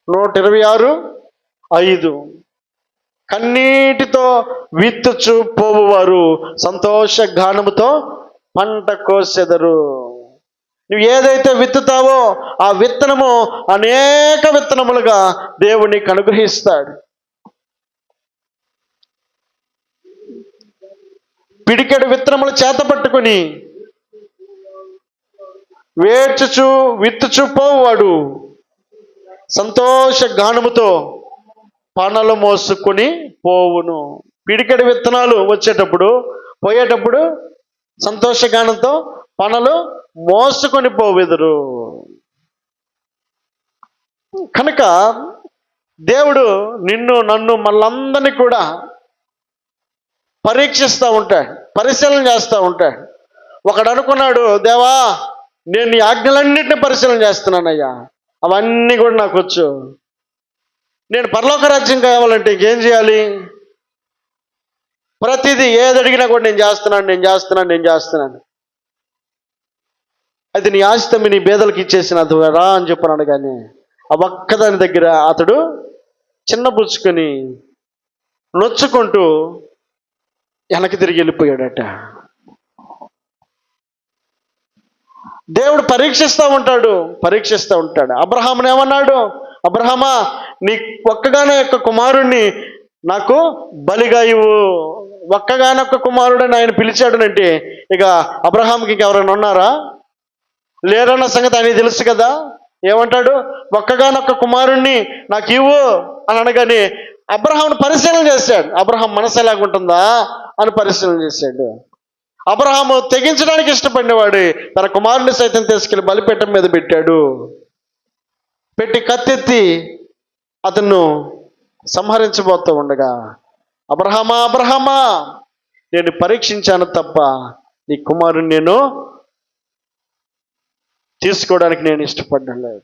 126:5. కన్నీటితో విత్తుచు పోవువారు సంతోష గానముతో పంట కోసెదరు. నువ్వు ఏదైతే విత్తుతావో ఆ విత్తనము అనేక విత్తనములుగా దేవుడు నీకు అనుగ్రహిస్తాడు. పిడికెడు విత్తనములు చేత పట్టుకుని వేర్చుచు విత్తుచు పోవాడు సంతోష గానముతో పనలు మోసుకుని పోవును. పిడికెడు విత్తనాలు వచ్చేటప్పుడు పోయేటప్పుడు సంతోషగానంతో పనలు మోసుకొని పోవెదరు. కనుక దేవుడు నిన్ను నన్ను మళ్ళందరినీ కూడా పరీక్షిస్తూ ఉంటాడు, పరిశీలన చేస్తూ ఉంటాడు. ఒకడు అనుకున్నాడు, దేవా నేను నీ ఆజ్ఞలన్నింటినీ పరిశీలన చేస్తున్నానయ్యా, అవన్నీ కూడా నాకు వచ్చు, నేను పరలోక రాజ్యం కావాలంటే ఇంకేం చేయాలి? ప్రతిదీ ఏది అడిగినా కూడా నేను చేస్తున్నాను. అది నీ ఆస్తి నీ బేదలకు ఇచ్చేసిన రా అని చెప్పన్నాడు. కానీ ఆ ఒక్కదాని దగ్గర అతడు చిన్నపుచ్చుకొని నొచ్చుకుంటూ వెనక్కి తిరిగి వెళ్ళిపోయాడట. దేవుడు పరీక్షిస్తూ ఉంటాడు. అబ్రహాముని ఏమన్నాడు? అబ్రహామా, నీ ఒక్కగానే యొక్క కుమారుణ్ణి నాకు బలిగా ఇవ్వు. ఒక్కగానొక్క కుమారుడని ఆయన పిలిచాడునంటే ఇక అబ్రహాంకి ఇంకెవరైనా ఉన్నారా? లేరన్న సంగతి ఆయనకి తెలుసు కదా. ఏమంటాడు? ఒక్కగానొక్క కుమారుణ్ణి నాకు ఇవ్వు అని అనగానే అబ్రహాంను పరిశీలన చేశాడు. అబ్రహాం మనసు ఎలాగుంటుందా అని పరిశీలన చేశాడు. అబ్రహాము తెగించడానికి ఇష్టపడినవాడు తన కుమారుని సైతం తీసుకెళ్లి బలిపీఠం మీద పెట్టాడు. పెట్టి కత్తెత్తి అతను సంహరించబోతూ ఉండగా, అబ్రహామా నేను పరీక్షించాను తప్ప నీ కుమారుని నేను తీసుకోవడానికి నేను ఇష్టపడలేదు.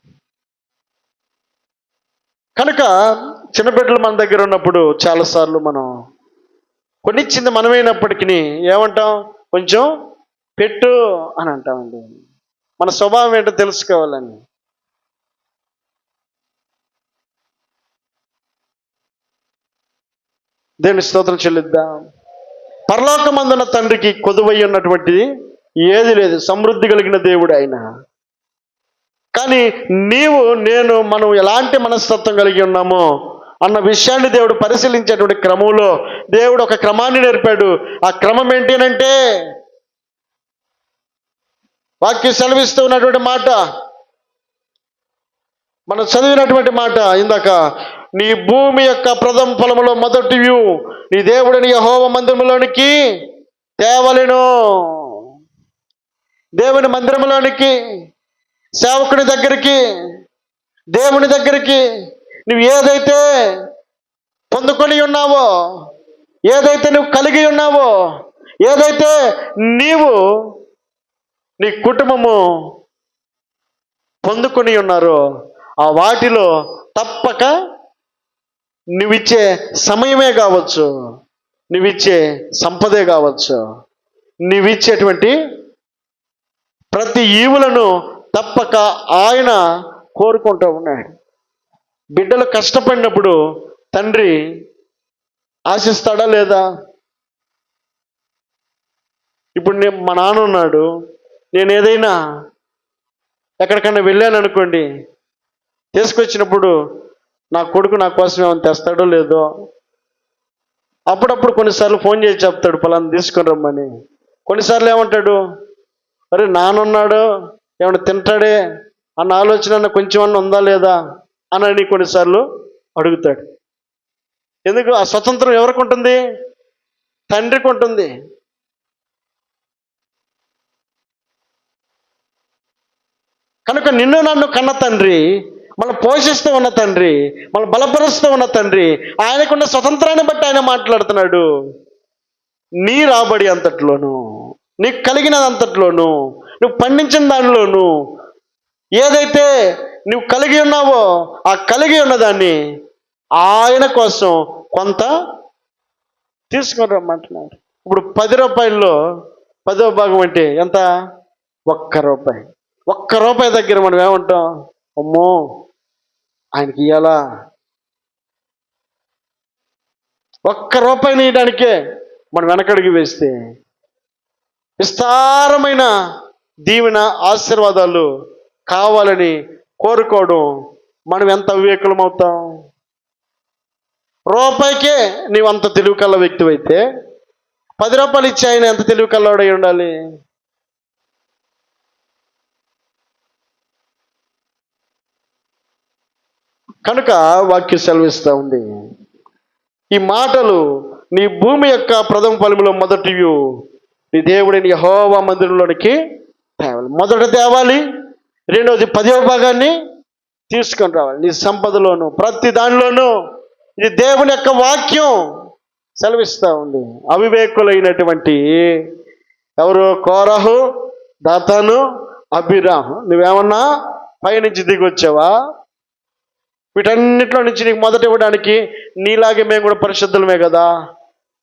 కనుక చిన్నబిడ్డలు మన దగ్గర ఉన్నప్పుడు చాలాసార్లు మనం కొనిచ్చింది మనమైనప్పటికీ ఏమంటాం? కొంచెం పెట్టు అని అంటామండి. మన స్వభావం ఏంటో తెలుసుకోవాలని. దేవుని స్తోత్రం చెల్లిద్దాం. పరలోకమందున తండ్రికి కొదువై ఉన్నటువంటిది ఏది లేదు, సమృద్ధి కలిగిన దేవుడు ఆయన. కానీ మనం ఎలాంటి మనస్తత్వం కలిగి ఉన్నామో అన్న విషయాన్ని దేవుడు పరిశీలించేటువంటి క్రమంలో దేవుడు ఒక క్రమాన్ని నేర్పాడు. ఆ క్రమం ఏంటంటే వాక్యం సెలవిస్తూ ఉన్నటువంటి మాట, మనం చదివినటువంటి మాట ఇందాక, నీ భూమి యొక్క ప్రథమ ఫలములో మొదటివి నీ దేవుడిని యెహోవా మందిరములోనికి తేవలెను. దేవుని మందిరములోనికి, సేవకుని దగ్గరికి, దేవుని దగ్గరికి నువ్వు ఏదైతే పొందుకొని ఉన్నావో, ఏదైతే నువ్వు కలిగి ఉన్నావో, ఏదైతే నీ కుటుంబము పొందుకొని ఉన్నారో ఆ వాటిలో తప్పక నువ్విచ్చే సమయమే కావచ్చు, నువ్విచ్చే సంపదే కావచ్చు, నువ్విచ్చేటువంటి ప్రతి ఈవులను తప్పక ఆయన కోరుకుంటూ ఉన్నాడు. బిడ్డలు కష్టపడినప్పుడు తండ్రి ఆశిస్తాడా లేదా? ఇప్పుడు మా నాన్న ఉన్నాడు, నేను ఏదైనా ఎక్కడికన్నా వెళ్ళాను అనుకోండి, తీసుకొచ్చినప్పుడు నా కొడుకు నా కోసం ఏమైనా తెస్తాడో లేదో. అప్పుడప్పుడు కొన్నిసార్లు ఫోన్ చేసి చెప్తాడు పలానా తీసుకొని రమ్మని. కొన్నిసార్లు ఏమంటాడు, అరే నానున్నాడు ఏమైనా తింటాడే అన్న ఆలోచన కొంచెం అన్న ఉందా లేదా అని కొన్నిసార్లు అడుగుతాడు. ఎందుకు? ఆ స్వతంత్రం ఎవరికి ఉంటుంది? తండ్రికి ఉంటుంది. కనుక నిన్ను నన్ను కన్న తండ్రి, మనం పోషిస్తూ ఉన్న తండ్రి, మనం బలపరుస్తూ ఉన్న తండ్రి, ఆయనకున్న స్వతంత్రాన్ని బట్టి ఆయన మాట్లాడుతున్నాడు. నీ రాబడి అంతట్లోనూ, నీకు కలిగినది అంతట్లోనూ, నువ్వు పండించిన దానిలోనూ ఏదైతే నువ్వు కలిగి ఉన్నావో ఆ కలిగి ఉన్నదాన్ని ఆయన కోసం కొంత తీసుకొని రమ్మంటున్నాడు. ఇప్పుడు 10 రూపాయల్లో 10వ భాగం అంటే ఎంత? 1 రూపాయి. 1 రూపాయి దగ్గర మనం ఏమంటాం? అమ్మో ఆయనకి ఇయ్యాలా? ఒక్క రూపాయి ఇవ్వడానికే మనం వెనకడుగు వేస్తే విస్తారమైన దీవెన ఆశీర్వాదాలు కావాలని కోరుకోవడం మనం ఎంత వివేకులం అవుతాం? రూపాయికే నీవు అంత తెలివి కల్ల వ్యక్తివైతే 10 రూపాయలు ఇచ్చి ఆయన ఎంత తెలివి కల్లవాడై ఉండాలి? కనుక వాక్యం సెలవిస్తూ ఉంది, ఈ మాటలు నీ భూమి యొక్క ప్రథమ ఫలములో మొదటియు నీ దేవుడిని యెహోవా మందిరంలోనికి తేవాలి. మొదట తేవాలి, రెండవది 10వ భాగాన్ని తీసుకొని రావాలి. నీ సంపదలోను ప్రతి దానిలోనూ ఇది దేవుని యొక్క వాక్యం సెలవిస్తూ ఉంది. అవివేకులైనటువంటి ఎవరు? కోరహు, దాతాను, అబీరాము. నువ్వేమన్నా పైనుంచి దిగి వచ్చావా? వీటన్నిటిలో నుంచి నీకు మొదట ఇవ్వడానికి నీలాగే మేము కూడా పరిశుద్ధులమే కదా,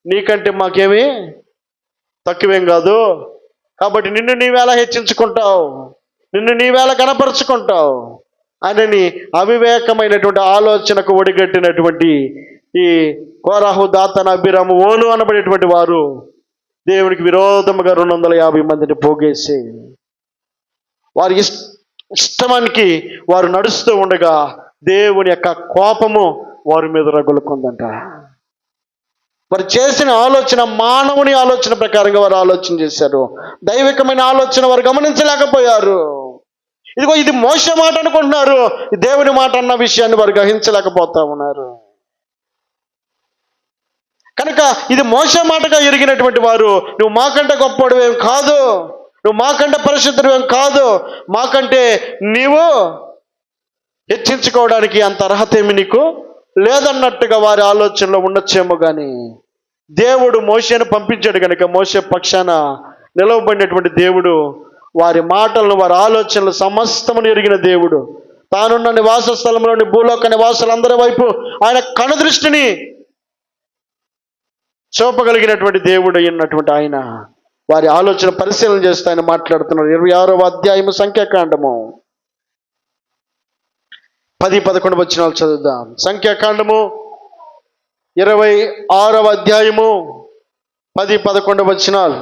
నీకంటే మాకేమీ తక్కువేం కాదు. కాబట్టి నిన్ను నీవేళ హెచ్చించుకుంటావు, నిన్ను నీవేళ కనపరుచుకుంటావు అని అవివేకమైనటువంటి ఆలోచనకు ఒడిగట్టినటువంటి ఈ కోరాహు, దాతాను, అబీరాము, ఓను అనబడేటువంటి వారు దేవునికి విరోధముగా 250 మందిని పోగేసి వారి ఇష్టమానికి వారు నడుస్తూ ఉండగా దేవుని యొక్క కోపము వారి మీద రగులుకుందంట. వారు చేసిన ఆలోచన మానవుని ఆలోచన ప్రకారంగా వారు ఆలోచన చేశారు. దైవికమైన ఆలోచన వారు గమనించలేకపోయారు. ఇదిగో ఇది మోషే మాట అనుకుంటున్నారు, దేవుని మాట అన్న విషయాన్ని వారు గ్రహించలేకపోతా ఉన్నారు. కనుక ఇది మోషే మాటగా ఎరిగినటువంటి వారు, నువ్వు మాకంటే గొప్పవాడివేం కాదు, నువ్వు మాకంటే పరిశుద్ధుడివేం కాదు, మాకంటే నీవు హెచ్చించుకోవడానికి అంత అర్హత ఏమి నీకు లేదన్నట్టుగా వారి ఆలోచనలో ఉండొచ్చేమో. కానీ దేవుడు మోషేను పంపించాడు కనుక మోషే పక్షాన నిలవబడినటువంటి దేవుడు వారి మాటలను, వారి ఆలోచనలు సమస్తమును ఎరిగిన దేవుడు, తానున్న నివాస స్థలంలోని భూలోక నివాసులందరి వైపు ఆయన కనుదృష్టిని చూపగలిగినటువంటి దేవుడు అయినటువంటి ఆయన వారి ఆలోచన పరిశీలన చేస్తూ ఆయన మాట్లాడుతున్నారు. 26వ అధ్యాయము సంఖ్యాకాండము 10-11 వచనాలు చదువుదాం. సంఖ్యాకాండము 26వ అధ్యాయము 10-11 వచనాలు.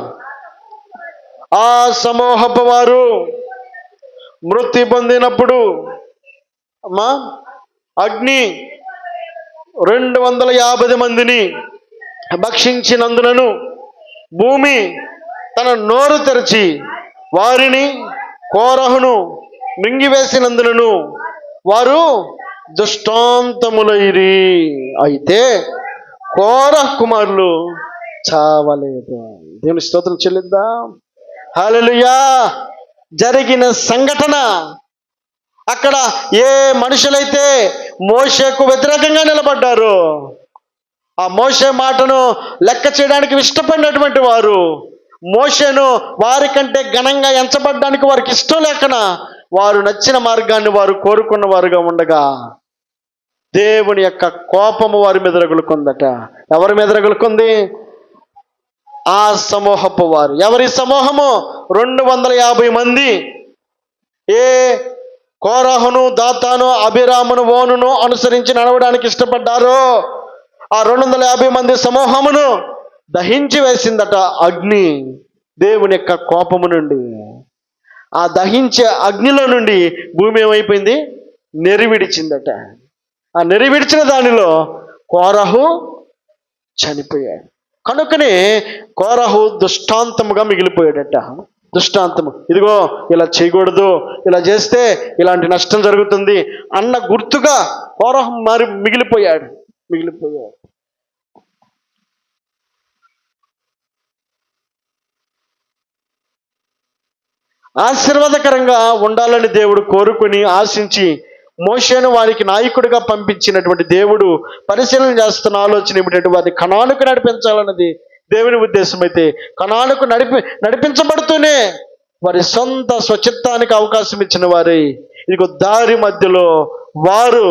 ఆ సమూహపు వారు మృతి పొందినప్పుడు అగ్ని 250 మందిని భక్షించినందునను భూమి తన నోరు తెరిచి వారిని కోరహును మింగివేసినందునను వారు దుష్టాంతములైరి. అయితే కోరహు కుమారులు చావలేదు. దేవుని స్తోత్రం చెల్లిద్దాం. హల్లెలూయా. జరిగిన సంఘటన, అక్కడ ఏ మనుషులైతే మోషేకు వ్యతిరేకంగా నిలబడ్డారో, ఆ మోషే మాటను లెక్క చేయడానికి ఇష్టపడినటువంటి వారు, మోషేను వారి కంటే ఘనంగా ఎంచబడ్డానికి వారికి ఇష్టం లేకనా వారు నచ్చిన మార్గాన్ని వారు కోరుకున్న వారుగా ఉండగా దేవుని యొక్క కోపము వారి మీద రగులుకుందట. ఎవరి మీద రగులుకుంది? ఆ సమూహపు వారు. ఎవరి సమూహము? 250 మంది. ఏ కోరహును, దాతాను, అబీరామును, ఓనును అనుసరించి నడవడానికి ఇష్టపడ్డారో ఆ 250 మంది సమూహమును దహించి వేసిందట అగ్ని దేవుని యొక్క కోపము నుండి. ఆ దహించే అగ్నిలో నుండి భూమి ఏమైపోయింది? నెరివిడిచిందట. ఆ నెరివిడిచిన దానిలో కోరహు చనిపోయాడు. కనుకనే కోరహు దుష్టాంతముగా మిగిలిపోయాడట. దృష్టాంతము, ఇదిగో ఇలా చేయకూడదు, ఇలా చేస్తే ఇలాంటి నష్టం జరుగుతుంది అన్న గుర్తుగా కోరహు మిగిలిపోయాడు. ఆశీర్వాదకరంగా ఉండాలని దేవుడు కోరుకుని ఆశించి మోషేను వారికి నాయకుడిగా పంపించినటువంటి దేవుడు పరిశీలన చేస్తున్న ఆలోచన ఏమిటంటే వారిని కనానుకు నడిపించాలన్నది దేవుని ఉద్దేశం. అయితే కనానుకు నడిపించబడుతూనే వారి సొంత స్వచిత్తానికి అవకాశం ఇచ్చిన వారి ఇదిగో దారి మధ్యలో వారు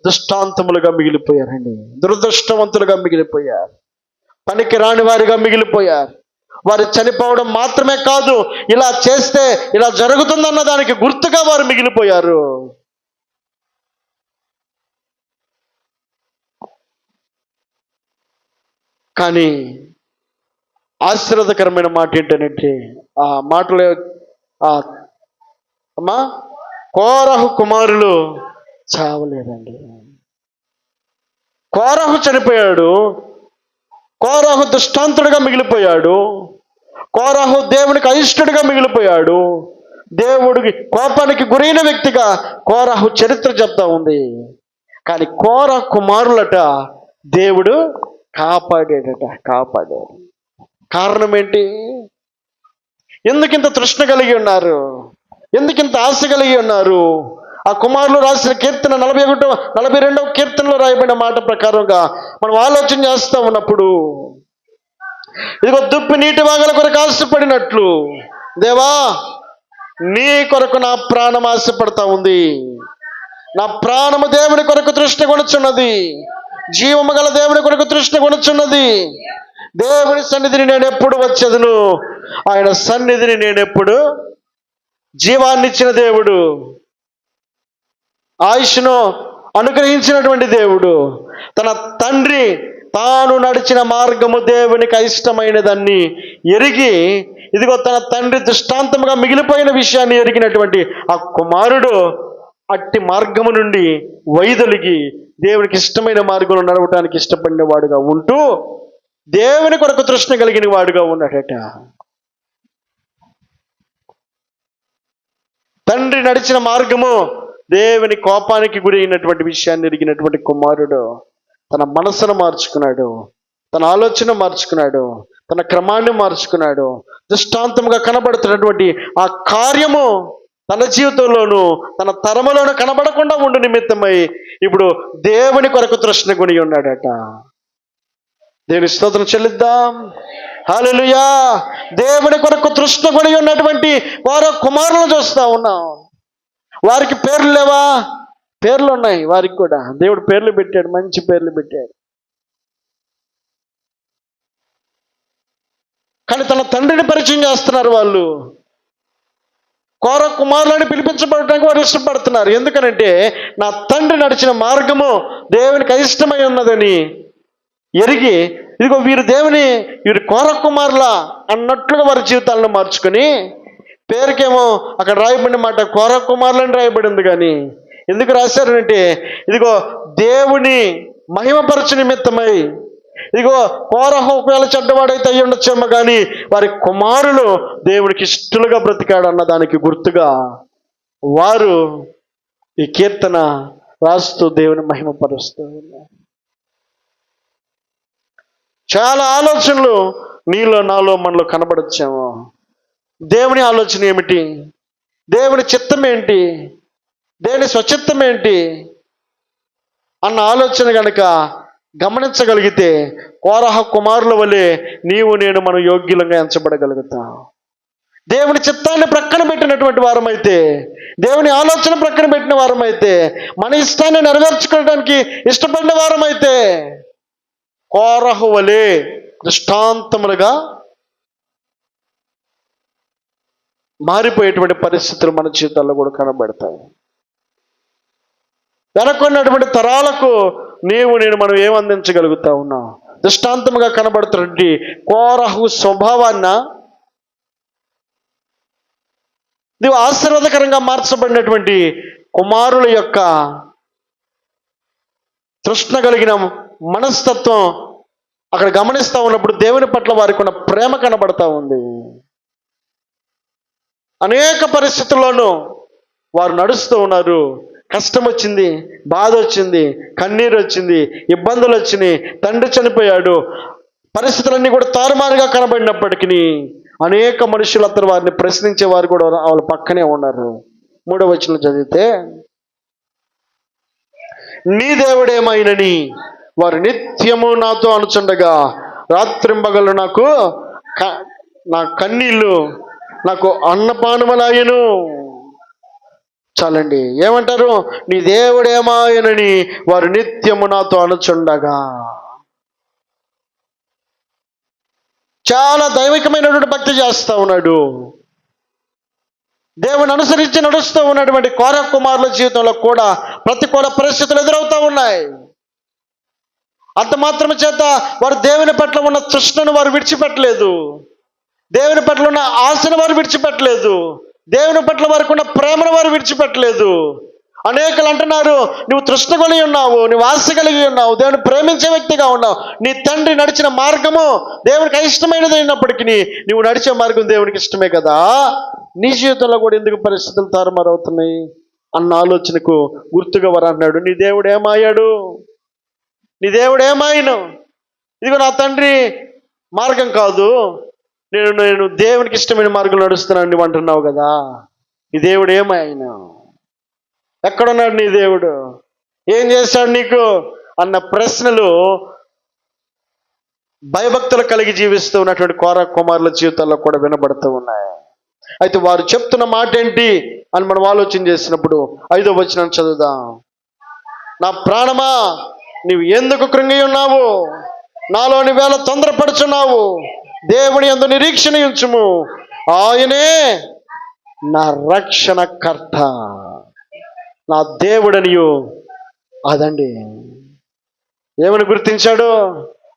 దుష్టాంతములుగా మిగిలిపోయారండి. దురదృష్టవంతులుగా మిగిలిపోయారు. పనికి రాని వారిగా మిగిలిపోయారు. వారు చనిపోవడం మాత్రమే కాదు, ఇలా చేస్తే ఇలా జరుగుతుందన్న దానికి గుర్తుగా వారు మిగిలిపోయారు. కానీ ఆశీర్వాదకరమైన మాట ఏంటంటే ఆ మాటలు అమ్మా కోరహు కుమారులు చావలేదండి. కోరహు చనిపోయాడు. కోరహు దుష్టాంతుడిగా మిగిలిపోయాడు. కోరహు దేవునికి అయిష్టుడిగా మిగిలిపోయాడు. దేవుడికి కోపానికి గురైన వ్యక్తిగా కోరహు చరిత్ర చెప్తా ఉంది. కానీ కోరహు కుమారులట దేవుడు కాపాడాడు. కారణం ఏంటి? ఎందుకింత తృష్ణ కలిగి ఉన్నారు? ఎందుకింత ఆశ కలిగి ఉన్నారు? ఆ కుమారులు రాసిన కీర్తన 42వ కీర్తనలో రాయబడిన మాట ప్రకారంగా మనం ఆలోచన చేస్తూ ఉన్నప్పుడు, ఇదిగో దుప్పి నీటి వాగల కొరకు ఆశపడినట్లు దేవా నీ కొరకు నా ప్రాణం ఆశపడతా ఉంది. నా ప్రాణము దేవుని కొరకు తృష్ణ కొనుచున్నది. జీవము గల దేవుని కొరకు తృష్ణ కొనుచున్నది. దేవుని సన్నిధిని నేను ఎప్పుడు వచ్చేదను? ఆయన సన్నిధిని నేను ఎప్పుడు? జీవాన్నిచ్చిన దేవుడు, ఆయుష్ను అనుగ్రహించినటువంటి దేవుడు, తన తండ్రి తాను నడిచిన మార్గము దేవునికి అయిష్టమైనదాన్ని ఎరిగి, ఇదిగో తన తండ్రి దృష్టాంతముగా మిగిలిపోయిన విషయాన్ని ఎరిగినటువంటి ఆ కుమారుడు అట్టి మార్గము నుండి వైదొలిగి దేవునికి ఇష్టమైన మార్గంలో నడవటానికి ఇష్టపడిన వాడుగా ఉంటూ దేవుని కొరకు తృష్ణ కలిగిన వాడుగా ఉన్నాడట. తండ్రి నడిచిన మార్గము దేవుని కోపానికి గురి అయినటువంటి విషయాన్ని ఎరిగినటువంటి కుమారుడు తన మనసును మార్చుకున్నాడు, తన ఆలోచన మార్చుకున్నాడు, తన క్రమాన్ని మార్చుకున్నాడు. దృష్టాంతముగా కనబడుతున్నటువంటి ఆ కార్యము తన జీవితంలోనూ తన తరములోనూ కనబడకుండా ఉండు నిమిత్తమై ఇప్పుడు దేవుని కొరకు తృష్ణ కొని ఉన్నాడట. దేవుని స్తోత్రం చెల్లిద్దాం. హల్లెలూయా. దేవుని కొరకు తృష్ణ కొని ఉన్నటువంటి వారు కుమారులను చూస్తా ఉన్నాం. వారికి పేర్లు లేవా? పేర్లు ఉన్నాయి వారికి కూడా. దేవుడు పేర్లు పెట్టాడు, మంచి పేర్లు పెట్టాడు. కానీ తన తండ్రిని పరిచయం చేస్తున్నారు వాళ్ళు. కోర కుమారులని పిలిపించబడటానికి వారు ఇష్టపడుతున్నారు. ఎందుకనంటే నా తండ్రి నడిచిన మార్గము దేవునికి అయిష్టమై ఉన్నదని ఎరిగి, ఇదిగో వీరు కోర కుమారులా అన్నట్లుగా వారి జీవితాలను మార్చుకొని, పేరుకేమో అక్కడ రాయబడిన మాట కోర కుమారులని రాయబడింది. కానీ ఎందుకు రాశారంటే ఇదిగో దేవుని మహిమపరచు నిమిత్తమై, ఇదిగో కోరహు ఒకవేళ చెడ్డవాడైతే అయ్యి ఉండొచ్చేమో కానీ వారి కుమారులు దేవునికి ఇష్టలుగా బ్రతికాడు అన్న దానికి గుర్తుగా వారు ఈ కీర్తన రాస్తూ దేవుని మహిమపరుస్తూ ఉన్నారు. చాలా ఆలోచనలు నీలో నాలో మనలో కనబడొచ్చేమో. దేవుని ఆలోచన ఏమిటి? దేవుని చిత్తం ఏంటి? దేవుని స్వచిత్తం ఏంటి అన్న ఆలోచన కనుక గమనించగలిగితే కోరహ కుమారుల వలె నీవు నేను మనం యోగ్యులంగా ఎంచబడగలుగుతాం. దేవుని చిత్తాన్ని ప్రక్కన పెట్టినటువంటి వారమైతే, దేవుని ఆలోచన ప్రక్కన పెట్టిన వారమైతే, మన ఇష్టాన్ని నెరవేర్చుకోవడానికి ఇష్టపడిన వారమైతే కోరహు వలె దృష్టాంతములుగా మారిపోయేటువంటి పరిస్థితులు మన జీవితాల్లో కూడా కనబడతాయి. వెనకున్నటువంటి తరాలకు నీవు నేను మనం ఏం అందించగలుగుతా ఉన్నాం? దృష్టాంతముగా కనబడుతున్నటువంటి కోరహు స్వభావాన్న నీవు ఆశీర్వాదకరంగా మార్చబడినటువంటి కుమారుల యొక్క తృష్ణ కలిగిన మనస్తత్వం అక్కడ గమనిస్తూ ఉన్నప్పుడు దేవుని పట్ల వారికి ఉన్న ప్రేమ కనబడతా ఉంది. అనేక పరిస్థితుల్లోనూ వారు నడుస్తూ ఉన్నారు. కష్టం వచ్చింది, బాధ వచ్చింది, కన్నీరు వచ్చింది, ఇబ్బందులు వచ్చినాయి, తండ్రి చనిపోయాడు, పరిస్థితులన్నీ కూడా తారుమారుగా కనబడినప్పటికీ అనేక మనుషులు అతను వారిని ప్రశ్నించే వారు కూడా వాళ్ళ పక్కనే ఉన్నారు. 3వ వచనం చదివితే, నీ దేవుడేమైనని వారు నిత్యము నాతో అనుచుండగా రాత్రింబగళ్ళు నా కన్నీళ్ళు నాకు అన్నపానములాయను. చాలండి. ఏమంటారు? నీ దేవుడేమాయనని వారు నిత్యము నాతో అనుచుండగా. చాలా దైవికమైనటువంటి భక్తి చేస్తూ ఉన్నాడు. దేవుని అనుసరించి నడుస్తూ ఉన్నటువంటి కోర కుమారుల జీవితంలో కూడా ప్రతికూల పరిస్థితులు ఎదురవుతూ ఉన్నాయి. అంత మాత్రమే చేత వారు దేవుని పట్ల ఉన్న తృష్ణను వారు విడిచిపెట్టలేదు, దేవుని పట్ల ఉన్న ఆశను వారు విడిచిపెట్టలేదు, దేవుని పట్ల వారికి ఉన్న ప్రేమను వారు విడిచిపెట్టలేదు. అనేకులు అంటున్నారు, నువ్వు తృష్ణ కలిగి ఉన్నావు, నువ్వు ఆశ కలిగి ఉన్నావు, దేవుని ప్రేమించే వ్యక్తిగా ఉన్నావు, నీ తండ్రి నడిచిన మార్గము దేవునికి ఇష్టమైనది అయినప్పటికీ నువ్వు నడిచే మార్గం దేవునికి ఇష్టమే కదా, నీ జీవితంలో కూడా ఎందుకు పరిస్థితులు తారుమారవుతున్నాయి అన్న ఆలోచనకు గుర్తుగా వారు అన్నాడు, నీ దేవుడు ఏమాయాడు, నీ దేవుడు ఏమాయను, ఇదిగో నా తండ్రి మార్గం కాదు, నేను దేవునికి ఇష్టమైన మార్గం నడుస్తున్నాను నువ్వు అంటున్నావు కదా, నీ దేవుడు ఏమాయను, ఎక్కడున్నాడు నీ దేవుడు, ఏం చేశాడు నీకు అన్న ప్రశ్నలు భయభక్తులు కలిగి జీవిస్తూ ఉన్నటువంటి కోర కుమారుల జీవితాల్లో కూడా వినబడుతూ ఉన్నాయి. అయితే వారు చెప్తున్న మాట ఏంటి అని మనం ఆలోచన చేసినప్పుడు 5వ వచనం చదువుదాం. నా ప్రాణమా నీవు ఎందుకు కృంగి ఉన్నావు, నాలోని వేళ తొందరపడుచున్నావు, దేవుని యందు నిరీక్షణ ఉంచుము, ఆయనే నా రక్షణకర్త, నా దేవుడనియు. అదండి ఏమని గుర్తించాడు,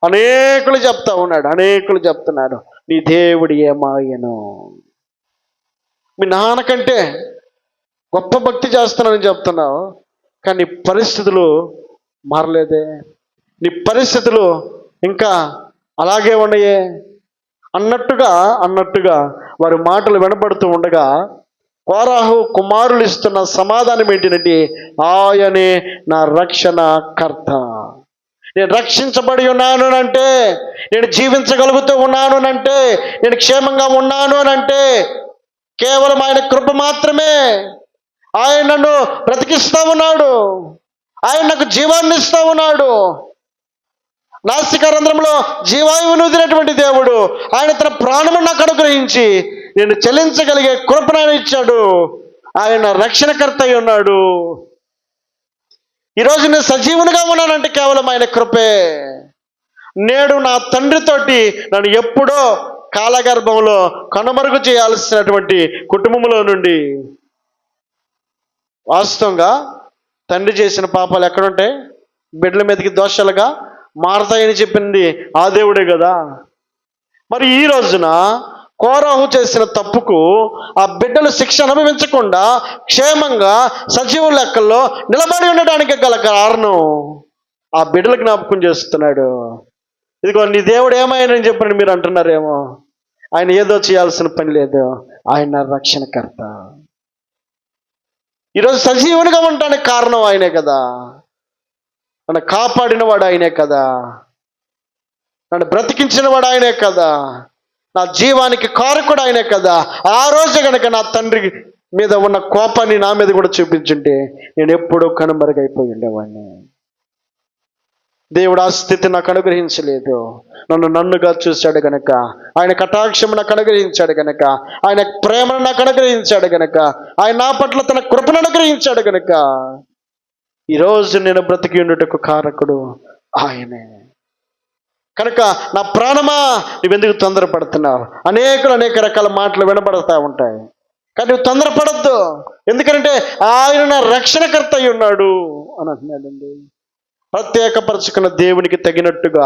అనేకులు చెప్తా ఉన్నాడు, అనేకులు చెప్తున్నాడు నీ దేవుడు ఏమాయను. మీ నాన్నకంటే గొప్ప భక్తి చేస్తున్నానని చెప్తున్నావు, కానీ పరిస్థితులు మారలేదే, నీ పరిస్థితులు ఇంకా అలాగే ఉన్నాయే అన్నట్టుగా వారి మాటలు వినపడుతూ ఉండగా కోరాహు కుమారులు ఇస్తున్న సమాధానం ఏంటంటే, ఆయనే నా రక్షణ కర్త. నేను రక్షించబడి ఉన్నాను అంటే, నేను జీవించగలుగుతూ ఉన్నాను అంటే, నేను క్షేమంగా ఉన్నాను అని అంటే కేవలం ఆయన కృప మాత్రమే. ఆయన నన్ను బ్రతికిస్తూ ఉన్నాడు, ఆయన నాకు జీవాన్ని ఇస్తూ ఉన్నాడు, నాసిక రంధ్రంలో జీవాయువును వదిలినటువంటి దేవుడు ఆయన తన ప్రాణము నాకు అనుగ్రహించి నేను చెల్లించగలిగే కృపను ఆయన ఇచ్చాడు. ఆయన రక్షణకర్త అయి ఉన్నాడు. ఈరోజు నేను సజీవునిగా ఉన్నానంటే కేవలం ఆయన కృపే. నేడు నా తండ్రితోటి నన్ను ఎప్పుడో కాలగర్భంలో కనుమరుగు చేయాల్సినటువంటి కుటుంబంలో నుండి, వాస్తవంగా తండ్రి చేసిన పాపాలు ఎక్కడుంటాయి, బిడ్డల మీదకి దోషాలుగా మారతాయని చెప్పింది ఆ దేవుడే కదా. మరి ఈ రోజున కోరాహు చేసిన తప్పుకు ఆ బిడ్డలు శిక్ష అనుభవించకుండా క్షేమంగా సజీవ లెక్కల్లో నిలబడి ఉండడానికి గల కారణం ఆ బిడ్డలు జ్ఞాపకం చేస్తున్నాడు. ఇదిగో నీ దేవుడు ఏమైనా చెప్పండి మీరు అంటున్నారేమో, ఆయన ఏదో చేయాల్సిన పని లేదు, ఆయన రక్షణకర్త. ఈరోజు సజీవునిగా ఉండడానికి కారణం ఆయనే కదా, నన్ను కాపాడిన వాడు ఆయనే కదా, నన్ను బ్రతికించిన వాడు ఆయనే కదా, నా జీవానికి కారకుడు ఆయనే కదా. ఆ రోజు కనుక నా తండ్రి మీద ఉన్న కోపాన్ని నా మీద కూడా చూపించుంటే నేను ఎప్పుడూ కనుమరుగైపోయి ఉండేవాడిని. దేవుడు ఆ స్థితి నాకు అనుగ్రహించలేదు, నన్నుగా చూశాడు గనక, ఆయన కటాక్షము నాకు అనుగ్రహించాడు గనక, ఆయన ప్రేమను నాకు అనుగ్రహించాడు గనక, ఆయన నా పట్ల తన కృపను అనుగ్రహించాడు గనక ఈరోజు నేను బ్రతికి ఉండుటకు కారకుడు ఆయనే. కనుక నా ప్రాణమా నువ్వెందుకు తొందరపడుతున్నావు? అనేక రకాల మాటలు వినబడతా ఉంటాయి, కానీ నువ్వు తొందరపడద్దు. ఎందుకంటే ఆయన నా రక్షణకర్త అయి ఉన్నాడు అని అంటున్నాడండి. ప్రత్యేకపరచుకున్న దేవునికి తగినట్టుగా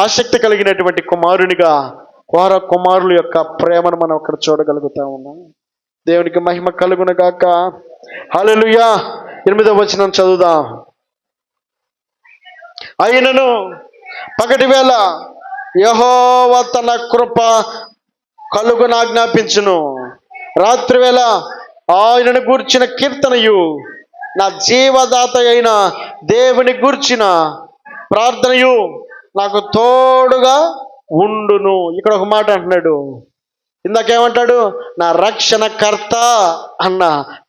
ఆసక్తి కలిగినటువంటి కుమారునిగా కోర కుమారుల యొక్క ప్రేమను మనం అక్కడ చూడగలుగుతా ఉన్నాం. దేవునికి మహిమ కలుగునగాక. హల్లెలూయా. 8వ వచనం చదువుదాం. అయినను పగటి వేళ యెహోవా తన కృప కలుగున ఆజ్ఞాపించును, రాత్రి వేళ ఆయనను గూర్చిన కీర్తనయు, నా జీవదాత అయిన దేవుని గూర్చిన ప్రార్థనయు నాకు తోడుగా ఉండును. ఇక్కడ ఒక మాట అంటున్నాడు, ఇందాకేమంటాడు? నా రక్షణకర్త అన్న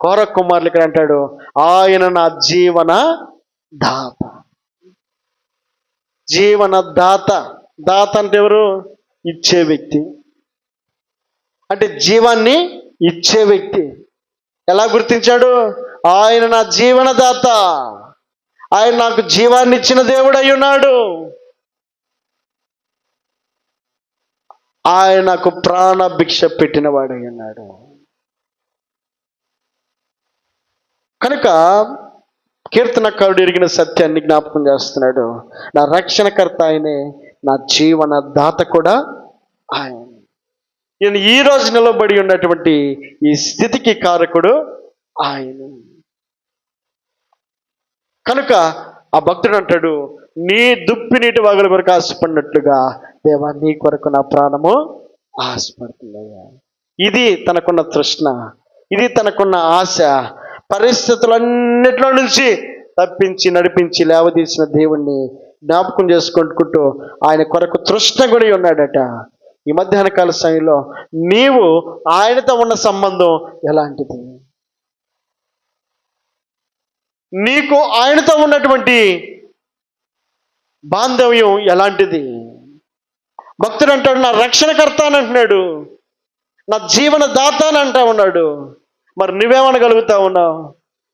కోర కుమారులు ఇక్కడ అంటాడు ఆయన నా జీవన దాత. జీవన దాత. దాత అంటే ఎవరు? ఇచ్చే వ్యక్తి, అంటే జీవాన్ని ఇచ్చే వ్యక్తి. ఎలా గుర్తించాడు? ఆయన నా జీవనదాత, ఆయన నాకు జీవాన్ని ఇచ్చిన దేవుడు అయి ఉన్నాడు, ఆయన నాకు ప్రాణ భిక్ష పెట్టిన వాడై ఉన్నాడు. కనుక కీర్తనకారుడు ఎరిగిన సత్యాన్ని జ్ఞాపకం చేస్తున్నాడు. నా రక్షణకర్త ఆయనే, నా జీవన దాత కూడా ఆయన. నేను ఈ రోజు నిలబడి ఉన్నటువంటి ఈ స్థితికి కారకుడు ఆయన. కనుక ఆ భక్తుడు అంటాడు, నీ దుప్పి నీటి వాగుల కొరకు ఆశపడినట్లుగా దేవా నీ కొరకు నా ప్రాణము ఆశపడుతుందయ్యా. ఇది తనకున్న తృష్ణ, ఇది తనకున్న ఆశ. పరిస్థితులన్నిటిలో నుంచి తప్పించి నడిపించి లేవదీసిన దేవుణ్ణి జ్ఞాపకం చేసుకుంటూ ఆయన కొరకు తృష్ణ కూడా ఉన్నాడట. ఈ మధ్యాహ్న కాల సమయంలో నీవు ఆయనతో ఉన్న సంబంధం ఎలాంటిది? నీకు ఆయనతో ఉన్నటువంటి బాంధవ్యం ఎలాంటిది? భక్తుడు అంటాడు, నా రక్షణకర్త అని అంటున్నాడు, నా జీవన దాత అని అంటా ఉన్నాడు. మరి నువ్వేమనగలుగుతా ఉన్నావు?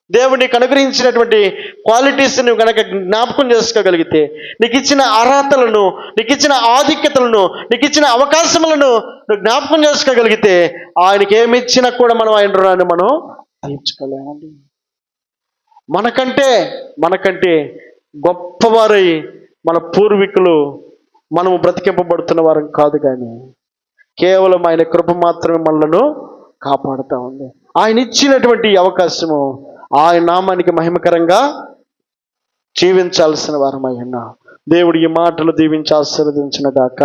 దేవుడు నీకు అనుగ్రహించినటువంటి క్వాలిటీస్ నువ్వు కనుక జ్ఞాపకం చేసుకోగలిగితే, నీకు ఇచ్చిన అర్హతలను, నీకు ఇచ్చిన ఆధిక్యతలను, నీకు ఇచ్చిన అవకాశములను నువ్వు జ్ఞాపకం చేసుకోగలిగితే, ఆయనకి ఏమి ఇచ్చినా కూడా మనం ఆయన రుణాన్ని మనం తీర్చుకోలేమండి. మనకంటే గొప్పవారై మన పూర్వీకులు మనము బ్రతికింపబడుతున్న వారం కాదు, కానీ కేవలం ఆయన కృప మాత్రమే మనలను కాపాడుతూ ఉంది. ఆయన ఇచ్చినటువంటి అవకాశము ఆయన నామానికి మహిమకరంగా జీవించాల్సిన వారమై ఉన్నాం. దేవుడు ఈ మాటలు దీవించి ఆశీర్వదించును గాక.